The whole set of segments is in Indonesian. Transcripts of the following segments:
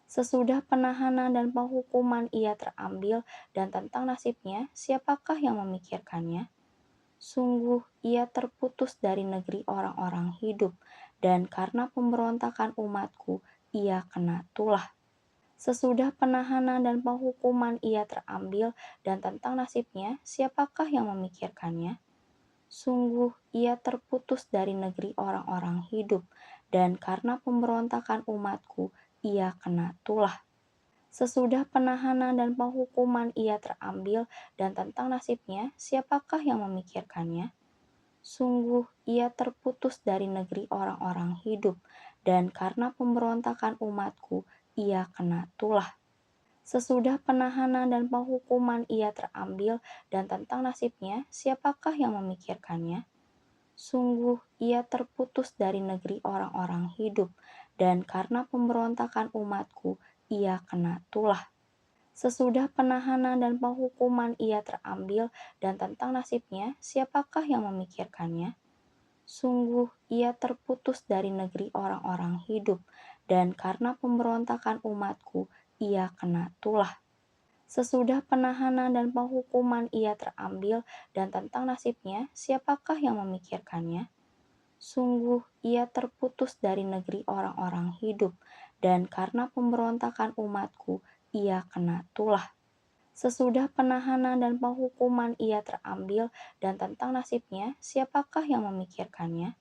Sesudah penahanan dan penghukuman ia terambil dan tentang nasibnya, siapakah yang memikirkannya? Sungguh ia terputus dari negeri orang-orang hidup, dan karena pemberontakan umatku, ia kena tulah. Sesudah penahanan dan penghukuman ia terambil dan tentang nasibnya, siapakah yang memikirkannya? Sungguh ia terputus dari negeri orang-orang hidup, dan karena pemberontakan umatku, ia kena tulah. Sesudah penahanan dan penghukuman ia terambil dan tentang nasibnya, siapakah yang memikirkannya? Sungguh ia terputus dari negeri orang-orang hidup, dan karena pemberontakan umatku, ia kena tulah. Sesudah penahanan dan penghukuman ia terambil dan tentang nasibnya, siapakah yang memikirkannya? Sungguh ia terputus dari negeri orang-orang hidup, dan karena pemberontakan umatku, ia kena tulah. Sesudah penahanan dan penghukuman ia terambil dan tentang nasibnya, siapakah yang memikirkannya? Sungguh ia terputus dari negeri orang-orang hidup, dan karena pemberontakan umatku, ia kena tulah. Sesudah penahanan dan penghukuman ia terambil dan tentang nasibnya, siapakah yang memikirkannya? Sungguh ia terputus dari negeri orang-orang hidup, dan karena pemberontakan umatku, ia kena tulah. Sesudah penahanan dan penghukuman ia terambil dan tentang nasibnya, siapakah yang memikirkannya?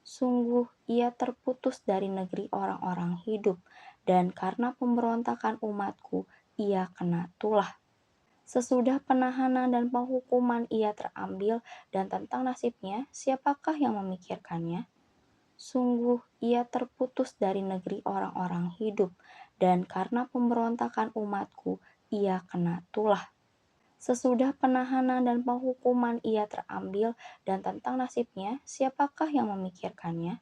Sungguh ia terputus dari negeri orang-orang hidup, dan karena pemberontakan umatku, ia kena tulah. Sesudah penahanan dan penghukuman ia terambil dan tentang nasibnya, siapakah yang memikirkannya? Sungguh ia terputus dari negeri orang-orang hidup, dan karena pemberontakan umatku, ia kena tulah. Sesudah penahanan dan penghukuman ia terambil dan tentang nasibnya, siapakah yang memikirkannya?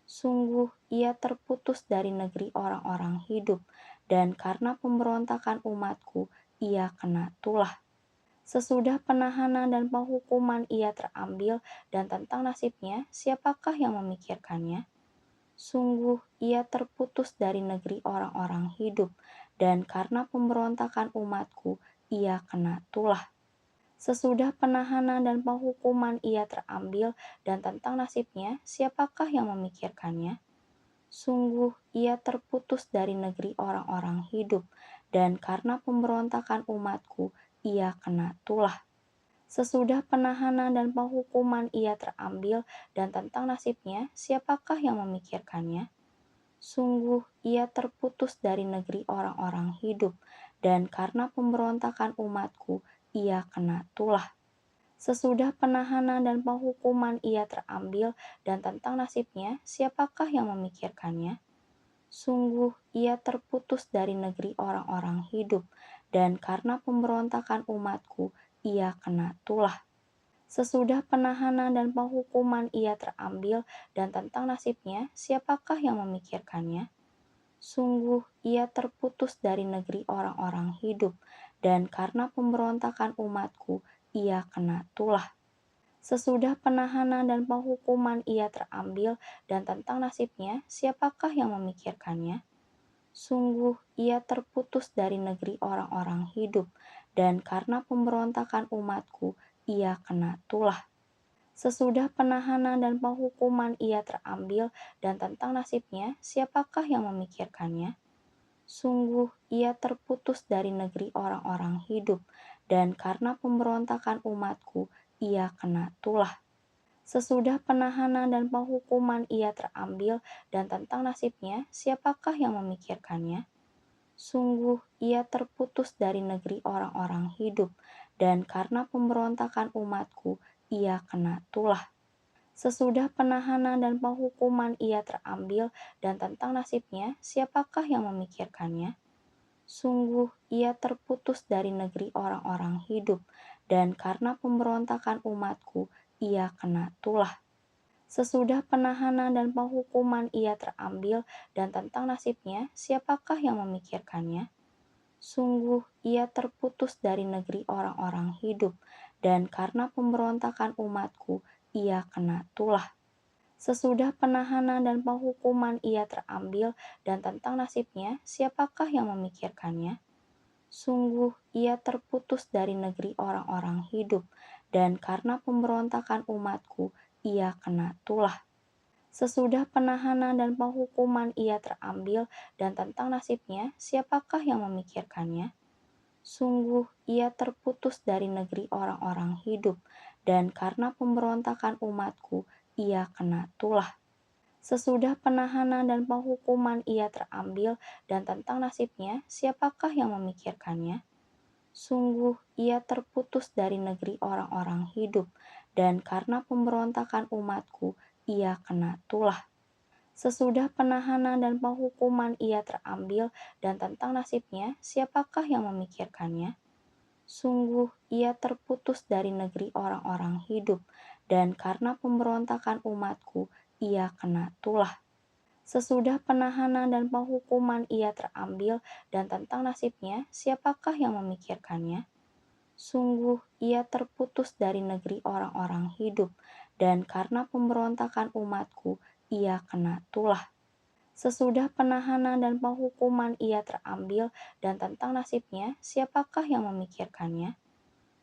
Sungguh ia terputus dari negeri orang-orang hidup, dan karena pemberontakan umatku, ia kena tulah. Sesudah penahanan dan penghukuman ia terambil dan tentang nasibnya, siapakah yang memikirkannya? Sungguh ia terputus dari negeri orang-orang hidup, dan karena pemberontakan umatku, ia kena tulah. Sesudah penahanan dan penghukuman ia terambil dan tentang nasibnya, siapakah yang memikirkannya? Sungguh ia terputus dari negeri orang-orang hidup, dan karena pemberontakan umatku, ia kena tulah. Sesudah penahanan dan penghukuman ia terambil dan tentang nasibnya, siapakah yang memikirkannya? Sungguh ia terputus dari negeri orang-orang hidup, dan karena pemberontakan umatku, ia kena tulah. Sesudah penahanan dan penghukuman ia terambil dan tentang nasibnya, siapakah yang memikirkannya? Sungguh ia terputus dari negeri orang-orang hidup, dan karena pemberontakan umatku, ia kena tulah. Sesudah penahanan dan penghukuman ia terambil dan tentang nasibnya, siapakah yang memikirkannya? Sungguh ia terputus dari negeri orang-orang hidup, dan karena pemberontakan umatku, ia kena tulah. Sesudah penahanan dan penghukuman ia terambil dan tentang nasibnya, siapakah yang memikirkannya? Sungguh ia terputus dari negeri orang-orang hidup, dan karena pemberontakan umatku, ia kena tulah. Sesudah penahanan dan penghukuman ia terambil dan tentang nasibnya, siapakah yang memikirkannya? Sungguh ia terputus dari negeri orang-orang hidup, dan karena pemberontakan umatku, ia kena tulah. Sesudah penahanan dan penghukuman ia terambil dan tentang nasibnya, siapakah yang memikirkannya? Sungguh ia terputus dari negeri orang-orang hidup, dan karena pemberontakan umatku, ia kena tulah. Sesudah penahanan dan penghukuman ia terambil dan tentang nasibnya, siapakah yang memikirkannya? Sungguh ia terputus dari negeri orang-orang hidup, dan karena pemberontakan umatku, ia kena tulah. Sesudah penahanan dan penghukuman ia terambil dan tentang nasibnya, siapakah yang memikirkannya? Sungguh ia terputus dari negeri orang-orang hidup, dan karena pemberontakan umatku, ia kena tulah. Sesudah penahanan dan penghukuman ia terambil dan tentang nasibnya, siapakah yang memikirkannya? Sungguh ia terputus dari negeri orang-orang hidup, dan karena pemberontakan umatku, ia kena tulah. Sesudah penahanan dan penghukuman ia terambil dan tentang nasibnya, siapakah yang memikirkannya? Sungguh ia terputus dari negeri orang-orang hidup, dan karena pemberontakan umatku, ia kena tulah. Sesudah penahanan dan penghukuman ia terambil dan tentang nasibnya, siapakah yang memikirkannya? Sungguh ia terputus dari negeri orang-orang hidup, dan karena pemberontakan umatku, ia kena tulah. Sesudah penahanan dan penghukuman ia terambil dan tentang nasibnya, siapakah yang memikirkannya? Sungguh ia terputus dari negeri orang-orang hidup, dan karena pemberontakan umatku, ia kena tulah. Sesudah penahanan dan penghukuman ia terambil dan tentang nasibnya, siapakah yang memikirkannya? Sungguh ia terputus dari negeri orang-orang hidup, dan karena pemberontakan umatku, ia kena tulah. Sesudah penahanan dan penghukuman ia terambil dan tentang nasibnya, siapakah yang memikirkannya?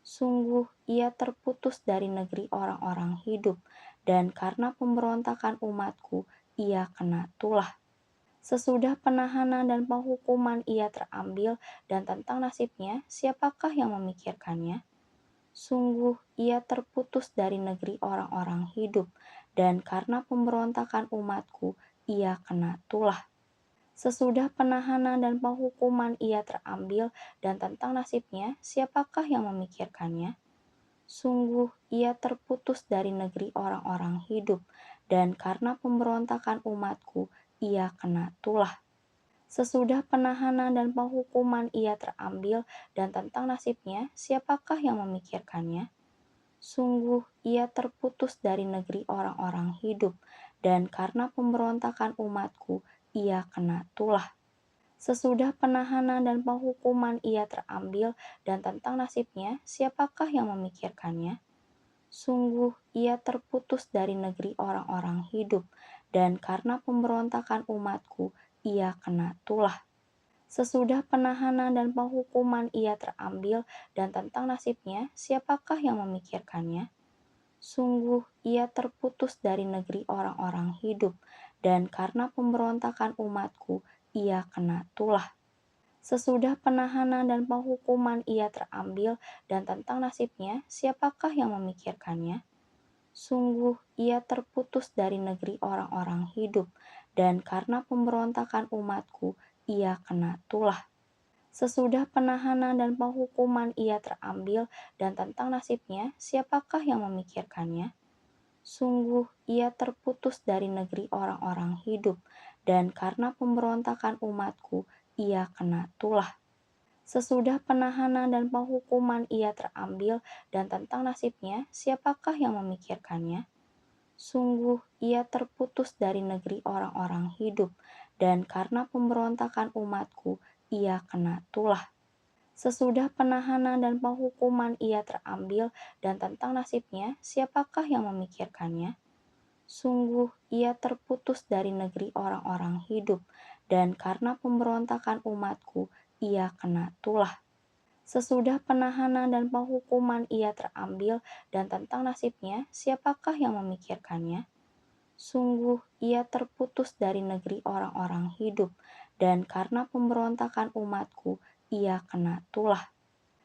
Sungguh ia terputus dari negeri orang-orang hidup, dan karena pemberontakan umatku, ia kena tulah. Sesudah penahanan dan penghukuman ia terambil dan tentang nasibnya, siapakah yang memikirkannya? Sungguh ia terputus dari negeri orang-orang hidup, dan karena pemberontakan umatku, ia kena tulah. Sesudah penahanan dan penghukuman ia terambil dan tentang nasibnya, siapakah yang memikirkannya? Sungguh ia terputus dari negeri orang-orang hidup, dan karena pemberontakan umatku, ia kena tulah. Sesudah penahanan dan penghukuman ia terambil dan tentang nasibnya, siapakah yang memikirkannya? Sungguh ia terputus dari negeri orang-orang hidup, dan karena pemberontakan umatku, ia kena tulah. Sesudah penahanan dan penghukuman ia terambil dan tentang nasibnya, siapakah yang memikirkannya? Sungguh ia terputus dari negeri orang-orang hidup, dan karena pemberontakan umatku, ia kena tulah. Sesudah penahanan dan penghukuman ia terambil dan tentang nasibnya, siapakah yang memikirkannya? Sungguh ia terputus dari negeri orang-orang hidup, dan karena pemberontakan umatku, ia kena tulah. Sesudah penahanan dan penghukuman ia terambil dan tentang nasibnya, siapakah yang memikirkannya? Sungguh ia terputus dari negeri orang-orang hidup, dan karena pemberontakan umatku, ia kena tulah. Sesudah penahanan dan penghukuman ia terambil dan tentang nasibnya, siapakah yang memikirkannya? Sungguh ia terputus dari negeri orang-orang hidup, dan karena pemberontakan umatku, ia kena tulah. Sesudah penahanan dan penghukuman ia terambil dan tentang nasibnya, siapakah yang memikirkannya? Sungguh ia terputus dari negeri orang-orang hidup, dan karena pemberontakan umatku, ia kena tulah. Sesudah penahanan dan penghukuman ia terambil dan tentang nasibnya, siapakah yang memikirkannya? Sungguh ia terputus dari negeri orang-orang hidup, dan karena pemberontakan umatku, ia kena tulah. Sesudah penahanan dan penghukuman ia terambil dan tentang nasibnya, siapakah yang memikirkannya? Sungguh ia terputus dari negeri orang-orang hidup, dan karena pemberontakan umatku, ia kena tulah.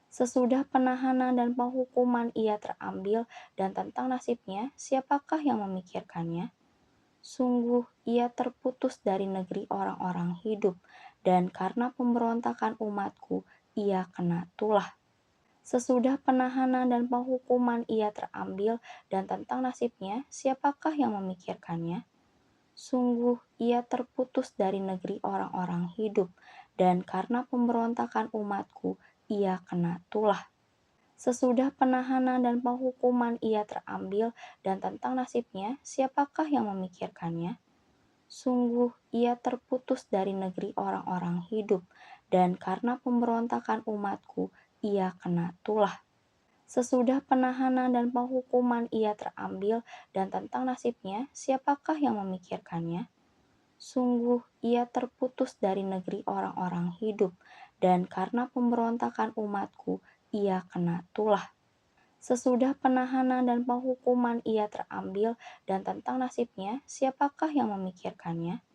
Sesudah penahanan dan penghukuman ia terambil dan tentang nasibnya, siapakah yang memikirkannya? Sungguh ia terputus dari negeri orang-orang hidup, dan karena pemberontakan umatku, ia kena tulah. Sesudah penahanan dan penghukuman ia terambil dan tentang nasibnya, siapakah yang memikirkannya? Sungguh ia terputus dari negeri orang-orang hidup, dan karena pemberontakan umatku, ia kena tulah. Sesudah penahanan dan penghukuman ia terambil dan tentang nasibnya, siapakah yang memikirkannya? Sungguh ia terputus dari negeri orang-orang hidup, dan karena pemberontakan umatku, ia kena tulah. Sesudah penahanan dan penghukuman ia terambil, dan tentang nasibnya, siapakah yang memikirkannya? Sungguh ia terputus dari negeri orang-orang hidup, dan karena pemberontakan umatku, ia kena tulah. Sesudah penahanan dan penghukuman ia terambil, dan tentang nasibnya, siapakah yang memikirkannya?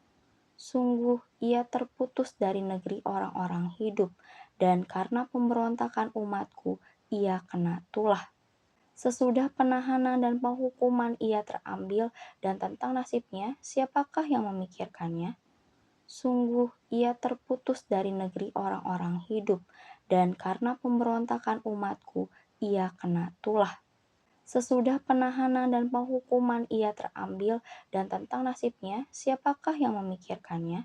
Sungguh ia terputus dari negeri orang-orang hidup, dan karena pemberontakan umatku, ia kena tulah. Sesudah penahanan dan penghukuman ia terambil, dan tentang nasibnya, siapakah yang memikirkannya? Sungguh ia terputus dari negeri orang-orang hidup, dan karena pemberontakan umatku, ia kena tulah. Sesudah penahanan dan penghukuman ia terambil, dan tentang nasibnya, siapakah yang memikirkannya?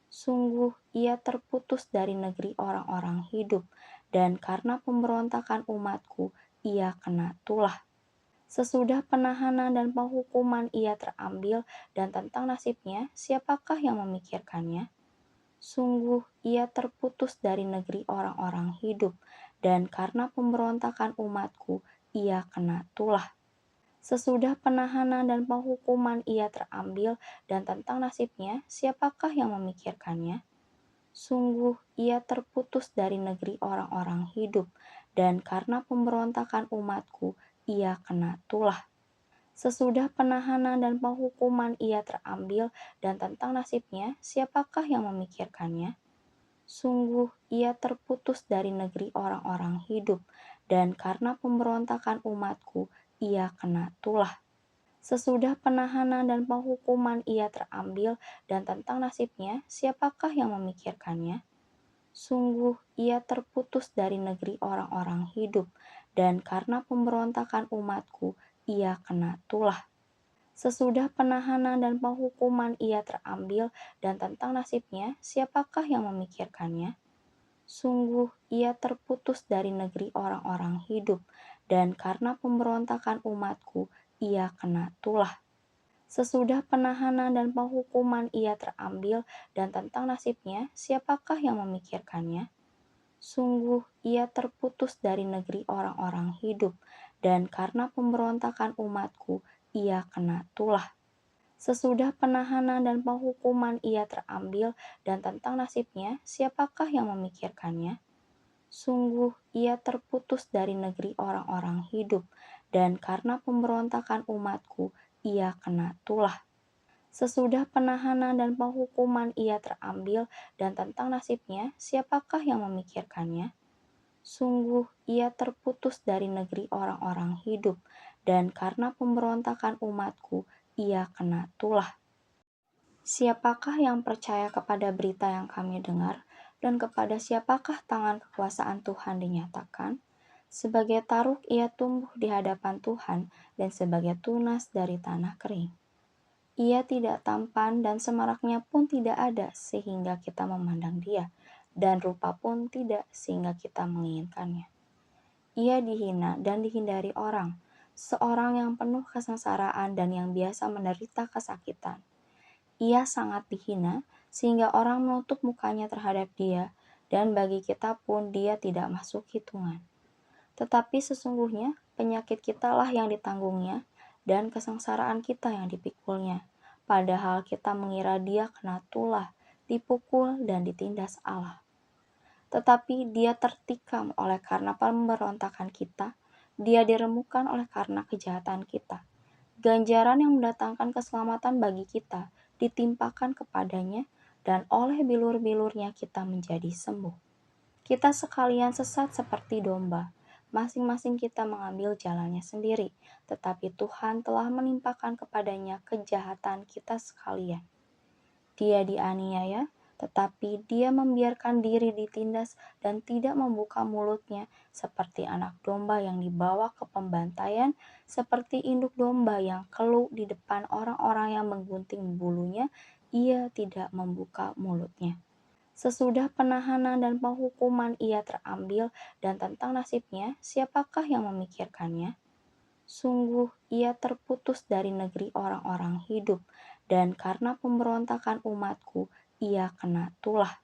Sungguh ia terputus dari negeri orang-orang hidup, dan karena pemberontakan umatku, ia kena tulah. Sesudah penahanan dan penghukuman ia terambil, dan tentang nasibnya, siapakah yang memikirkannya? Sungguh ia terputus dari negeri orang-orang hidup, dan karena pemberontakan umatku, ia kena tulah. Sesudah penahanan dan penghukuman ia terambil, dan tentang nasibnya, siapakah yang memikirkannya? Sungguh ia terputus dari negeri orang-orang hidup, dan karena pemberontakan umatku, ia kena tulah. Sesudah penahanan dan penghukuman ia terambil, dan tentang nasibnya, siapakah yang memikirkannya? Sungguh ia terputus dari negeri orang-orang hidup, dan karena pemberontakan umatku, ia kena tulah. Sesudah penahanan dan penghukuman ia terambil, dan tentang nasibnya, siapakah yang memikirkannya? Sungguh ia terputus dari negeri orang-orang hidup, dan karena pemberontakan umatku, ia kena tulah. Sesudah penahanan dan penghukuman ia terambil, dan tentang nasibnya, siapakah yang memikirkannya? Sungguh ia terputus dari negeri orang-orang hidup, dan karena pemberontakan umatku, ia kena tulah. Sesudah penahanan dan penghukuman ia terambil, dan tentang nasibnya, siapakah yang memikirkannya? Sungguh ia terputus dari negeri orang-orang hidup, dan karena pemberontakan umatku, ia kena tulah. Sesudah penahanan dan penghukuman ia terambil, dan tentang nasibnya, siapakah yang memikirkannya? Sungguh ia terputus dari negeri orang-orang hidup, dan karena pemberontakan umatku, ia kena tulah. Sesudah penahanan dan penghukuman ia terambil, dan tentang nasibnya, siapakah yang memikirkannya? Sungguh ia terputus dari negeri orang-orang hidup, dan karena pemberontakan umatku, ia kena tulah. Siapakah yang percaya kepada berita yang kami dengar, dan kepada siapakah tangan kekuasaan Tuhan dinyatakan? Sebagai taruk ia tumbuh di hadapan Tuhan, dan sebagai tunas dari tanah kering. Ia tidak tampan, dan semaraknya pun tidak ada sehingga kita memandang dia, dan rupa pun tidak sehingga kita menginginkannya. Ia dihina dan dihindari orang, seorang yang penuh kesengsaraan dan yang biasa menderita kesakitan. Ia sangat dihina sehingga orang menutup mukanya terhadap dia, dan bagi kita pun dia tidak masuk hitungan. Tetapi sesungguhnya penyakit kitalah yang ditanggungnya, dan kesengsaraan kita yang dipikulnya. Padahal kita mengira dia kena tulah, dipukul, dan ditindas Allah. Tetapi dia tertikam oleh karena pemberontakan kita, dia diremukkan oleh karena kejahatan kita. Ganjaran yang mendatangkan keselamatan bagi kita ditimpakan kepadanya, dan oleh bilur-bilurnya kita menjadi sembuh. Kita sekalian sesat seperti domba, masing-masing kita mengambil jalannya sendiri, tetapi Tuhan telah menimpakan kepadanya kejahatan kita sekalian. Dia dianiaya, tetapi dia membiarkan diri ditindas dan tidak membuka mulutnya, seperti anak domba yang dibawa ke pembantaian, seperti induk domba yang keluh di depan orang-orang yang menggunting bulunya, ia tidak membuka mulutnya. Sesudah penahanan dan penghukuman ia terambil, dan tentang nasibnya, siapakah yang memikirkannya? Sungguh ia terputus dari negeri orang-orang hidup, dan karena pemberontakan umatku, ia kena tulah.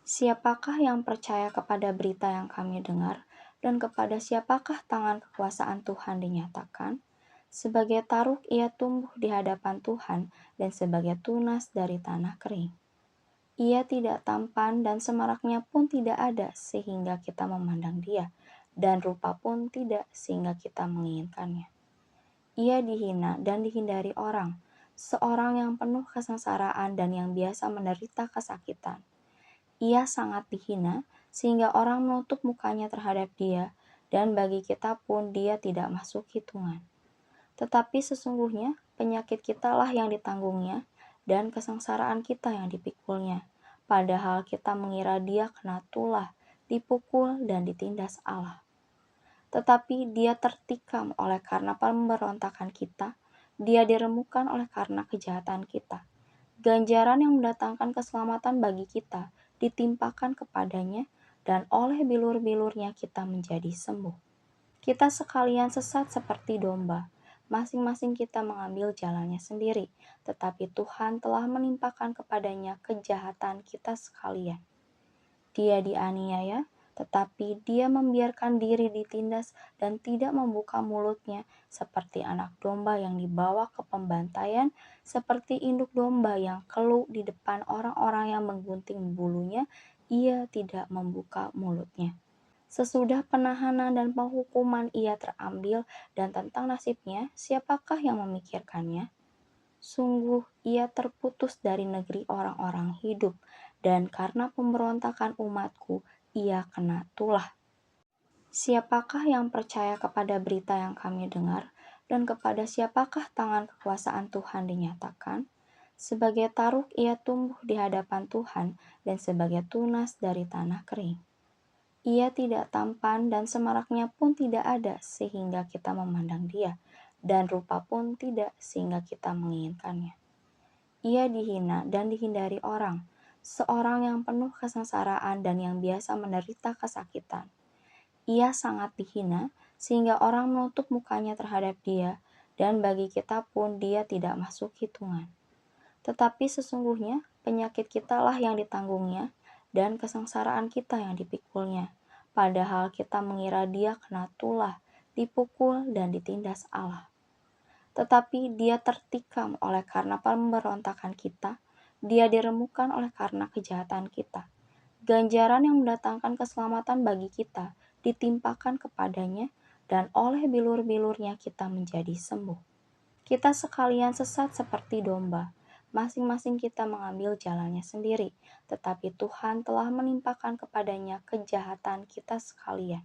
Siapakah yang percaya kepada berita yang kami dengar, dan kepada siapakah tangan kekuasaan Tuhan dinyatakan? Sebagai taruk ia tumbuh di hadapan Tuhan dan sebagai tunas dari tanah kering. Ia tidak tampan dan semaraknya pun tidak ada sehingga kita memandang dia, dan rupa pun tidak sehingga kita menginginkannya. Ia dihina dan dihindari orang, seorang yang penuh kesengsaraan dan yang biasa menderita kesakitan. Ia sangat dihina sehingga orang menutup mukanya terhadap dia, dan bagi kita pun dia tidak masuk hitungan. Tetapi sesungguhnya penyakit kitalah yang ditanggungnya, dan kesengsaraan kita yang dipikulnya. Padahal kita mengira dia kena tulah, dipukul, dan ditindas Allah. Tetapi dia tertikam oleh karena pemberontakan kita, dia diremukan oleh karena kejahatan kita. Ganjaran yang mendatangkan keselamatan bagi kita ditimpakan kepadanya, dan oleh bilur-bilurnya kita menjadi sembuh. Kita sekalian sesat seperti domba, masing-masing kita mengambil jalannya sendiri, tetapi Tuhan telah menimpakan kepadanya kejahatan kita sekalian. Dia dianiaya, tetapi dia membiarkan diri ditindas dan tidak membuka mulutnya, seperti anak domba yang dibawa ke pembantaian, seperti induk domba yang keluh di depan orang-orang yang menggunting bulunya, ia tidak membuka mulutnya. Sesudah penahanan dan penghukuman ia terambil, dan tentang nasibnya, siapakah yang memikirkannya? Sungguh ia terputus dari negeri orang-orang hidup, dan karena pemberontakan umatku, ia kena tulah. Siapakah yang percaya kepada berita yang kami dengar, dan kepada siapakah tangan kekuasaan Tuhan dinyatakan? Sebagai taruk ia tumbuh di hadapan Tuhan, dan sebagai tunas dari tanah kering. Ia tidak tampan dan semaraknya pun tidak ada sehingga kita memandang dia, dan rupa pun tidak sehingga kita menginginkannya. Ia dihina dan dihindari orang, seorang yang penuh kesengsaraan dan yang biasa menderita kesakitan. Ia sangat dihina sehingga orang menutup mukanya terhadap dia, dan bagi kita pun dia tidak masuk hitungan. Tetapi sesungguhnya penyakit kitalah yang ditanggungnya, dan kesengsaraan kita yang dipikulnya. Padahal kita mengira dia kena tulah, dipukul, dan ditindas Allah. Tetapi dia tertikam oleh karena pemberontakan kita, dia diremukan oleh karena kejahatan kita. Ganjaran yang mendatangkan keselamatan bagi kita ditimpakan kepadanya, dan oleh bilur-bilurnya kita menjadi sembuh. Kita sekalian sesat seperti domba, masing-masing kita mengambil jalannya sendiri, tetapi Tuhan telah menimpakan kepadanya kejahatan kita sekalian.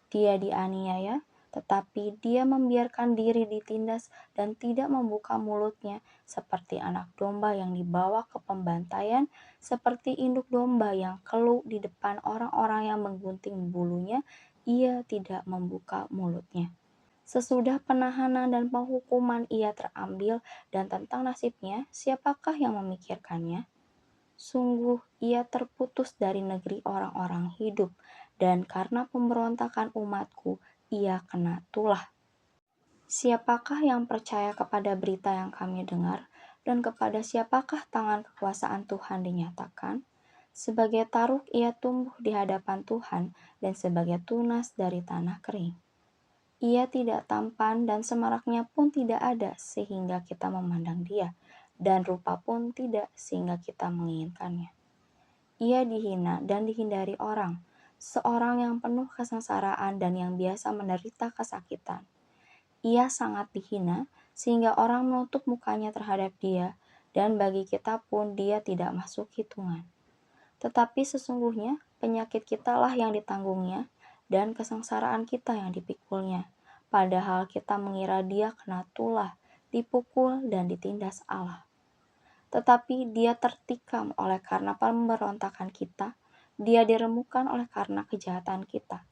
Dia dianiaya, tetapi dia membiarkan diri ditindas dan tidak membuka mulutnya, seperti anak domba yang dibawa ke pembantaian, seperti induk domba yang keluh di depan orang-orang yang menggunting bulunya, ia tidak membuka mulutnya. Sesudah penahanan dan penghukuman ia terambil, dan tentang nasibnya, siapakah yang memikirkannya? Sungguh ia terputus dari negeri orang-orang hidup, dan karena pemberontakan umatku, ia kena tulah. Siapakah yang percaya kepada berita yang kami dengar, dan kepada siapakah tangan kekuasaan Tuhan dinyatakan? Sebagai taruk ia tumbuh di hadapan Tuhan, dan sebagai tunas dari tanah kering. Ia tidak tampan dan semaraknya pun tidak ada sehingga kita memandang dia, dan rupa pun tidak sehingga kita menginginkannya. Ia dihina dan dihindari orang, seorang yang penuh kesengsaraan dan yang biasa menderita kesakitan. Ia sangat dihina sehingga orang menutup mukanya terhadap dia, dan bagi kita pun dia tidak masuk hitungan. Tetapi sesungguhnya penyakit kitalah yang ditanggungnya, dan kesengsaraan kita yang dipikulnya. Padahal kita mengira dia kena tulah, dipukul, dan ditindas Allah. Tetapi dia tertikam oleh karena pemberontakan kita, dia diremukan oleh karena kejahatan kita.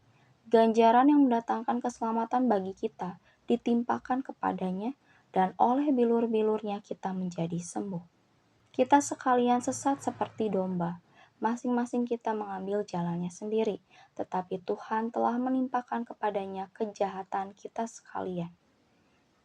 Ganjaran yang mendatangkan keselamatan bagi kita ditimpakan kepadanya, dan oleh bilur-bilurnya kita menjadi sembuh. Kita sekalian sesat seperti domba, masing-masing kita mengambil jalannya sendiri, tetapi Tuhan telah menimpakan kepadanya kejahatan kita sekalian.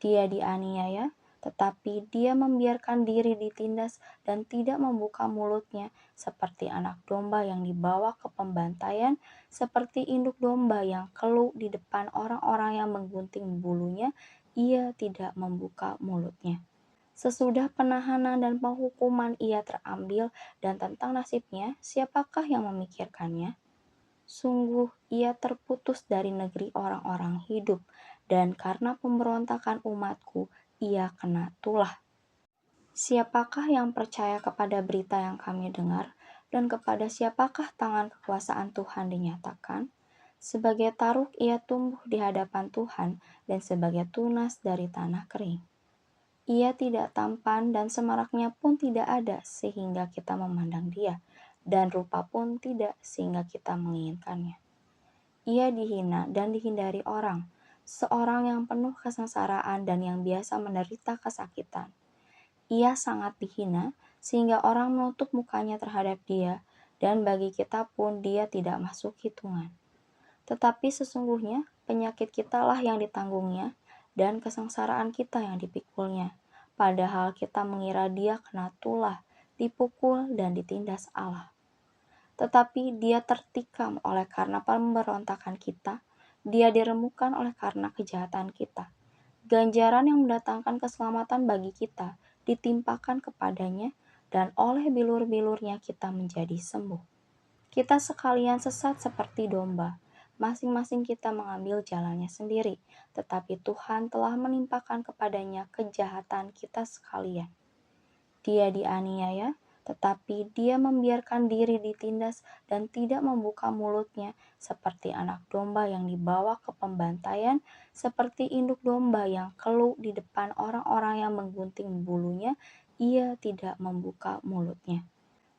Dia dianiaya, tetapi dia membiarkan diri ditindas dan tidak membuka mulutnya, seperti anak domba yang dibawa ke pembantaian, seperti induk domba yang keluh di depan orang-orang yang menggunting bulunya, ia tidak membuka mulutnya. Sesudah penahanan dan penghukuman ia terambil, dan tentang nasibnya, siapakah yang memikirkannya? Sungguh ia terputus dari negeri orang-orang hidup, dan karena pemberontakan umatku, ia kena tulah. Siapakah yang percaya kepada berita yang kami dengar, dan kepada siapakah tangan kekuasaan Tuhan dinyatakan? Sebagai taruk ia tumbuh di hadapan Tuhan, dan sebagai tunas dari tanah kering. Ia tidak tampan dan semaraknya pun tidak ada sehingga kita memandang dia, dan rupa pun tidak sehingga kita menginginkannya. Ia dihina dan dihindari orang, seorang yang penuh kesengsaraan dan yang biasa menderita kesakitan. Ia sangat dihina sehingga orang menutup mukanya terhadap dia, dan bagi kita pun dia tidak masuk hitungan. Tetapi sesungguhnya penyakit kitalah yang ditanggungnya, dan kesengsaraan kita yang dipikulnya. Padahal kita mengira dia kena tulah, dipukul, dan ditindas Allah. Tetapi dia tertikam oleh karena pemberontakan kita, dia diremukan oleh karena kejahatan kita. Ganjaran yang mendatangkan keselamatan bagi kita ditimpakan kepadanya, dan oleh bilur-bilurnya kita menjadi sembuh. Kita sekalian sesat seperti domba, masing-masing kita mengambil jalannya sendiri, tetapi Tuhan telah menimpakan kepadanya kejahatan kita sekalian. Dia dianiaya, tetapi dia membiarkan diri ditindas dan tidak membuka mulutnya, seperti anak domba yang dibawa ke pembantaian, seperti induk domba yang keluh di depan orang-orang yang menggunting bulunya, ia tidak membuka mulutnya.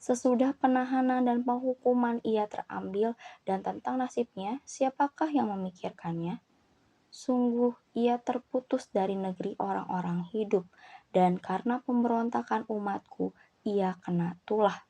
Sesudah penahanan dan penghukuman ia terambil, dan tentang nasibnya, siapakah yang memikirkannya? Sungguh ia terputus dari negeri orang-orang hidup, dan karena pemberontakan umatku, ia kena tulah.